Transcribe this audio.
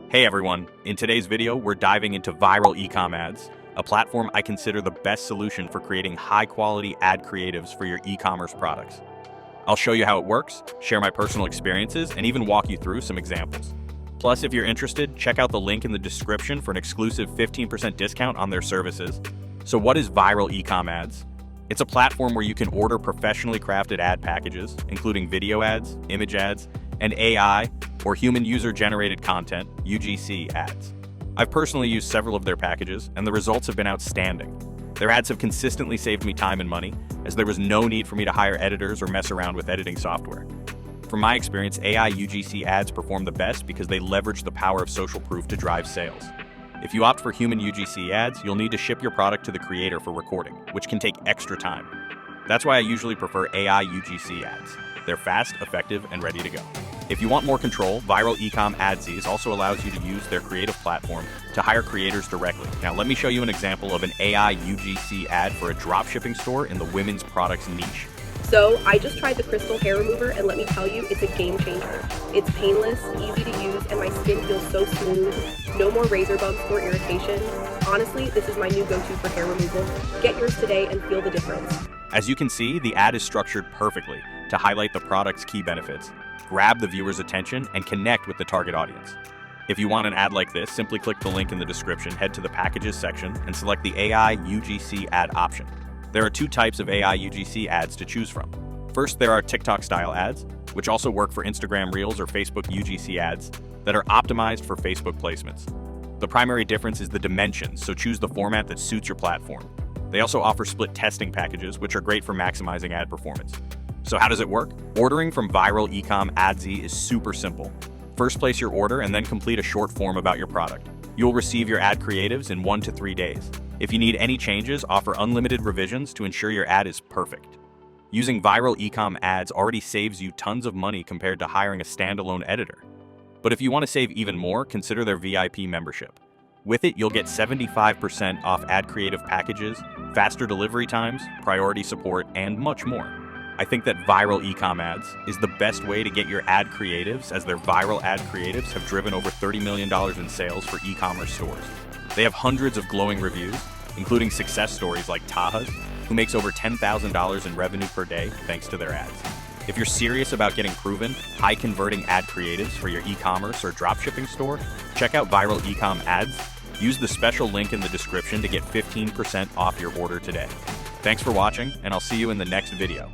Hey everyone, in today's video we're diving into Viral Ecom Adz, a platform I consider the best solution for creating high-quality ad creatives for your e-commerce products. I'll show you how it works, share my personal experiences, and even walk you through some examples. Plus, if you're interested, check out the link in the description for an exclusive 15% discount on their services. So what is Viral Ecom Adz? It's a platform where you can order professionally crafted ad packages, including video ads, image ads, and AI, or human user-generated content, UGC ads. I've personally used several of their packages, and the results have been outstanding. Their ads have consistently saved me time and money, as there was no need for me to hire editors or mess around with editing software. From my experience, AI UGC ads perform the best because they leverage the power of social proof to drive sales. If you opt for human UGC ads, you'll need to ship your product to the creator for recording, which can take extra time. That's why I usually prefer AI UGC ads. They're fast, effective, and ready to go. If you want more control, Viral Ecom Adz also allows you to use their creative platform to hire creators directly. Now let me show you an example of an AI UGC ad for a dropshipping store in the women's products niche. So I just tried the crystal hair remover, and let me tell you, it's a game changer. It's painless, easy to use, and my skin feels so smooth. No more razor bumps or irritation. Honestly, this is my new go-to for hair removal. Get yours today and feel the difference. As you can see, the ad is structured perfectly to highlight the product's key benefits, grab the viewer's attention, and connect with the target audience. If you want an ad like this, simply click the link in the description, head to the Packages section, and select the AI UGC ad option. There are two types of AI UGC ads to choose from. First, there are TikTok-style ads, which also work for Instagram Reels or Facebook UGC ads that are optimized for Facebook placements. The primary difference is the dimensions, so choose the format that suits your platform. They also offer split testing packages, which are great for maximizing ad performance. So how does it work? Ordering from Viral Ecom Adz is super simple. First, place your order and then complete a short form about your product. You'll receive your ad creatives in 1 to 3 days. If you need any changes, offer unlimited revisions to ensure your ad is perfect. Using Viral Ecom Adz already saves you tons of money compared to hiring a standalone editor. But if you want to save even more, consider their VIP membership. With it, you'll get 75% off ad creative packages, faster delivery times, priority support, and much more. I think that Viral Ecom Adz is the best way to get your ad creatives, as their viral ad creatives have driven over $30 million in sales for e-commerce stores. They have hundreds of glowing reviews, including success stories like Taha's, who makes over $10,000 in revenue per day thanks to their ads. If you're serious about getting proven, high-converting ad creatives for your e-commerce or dropshipping store, check out Viral Ecom Adz. Use the special link in the description to get 15% off your order today. Thanks for watching, and I'll see you in the next video.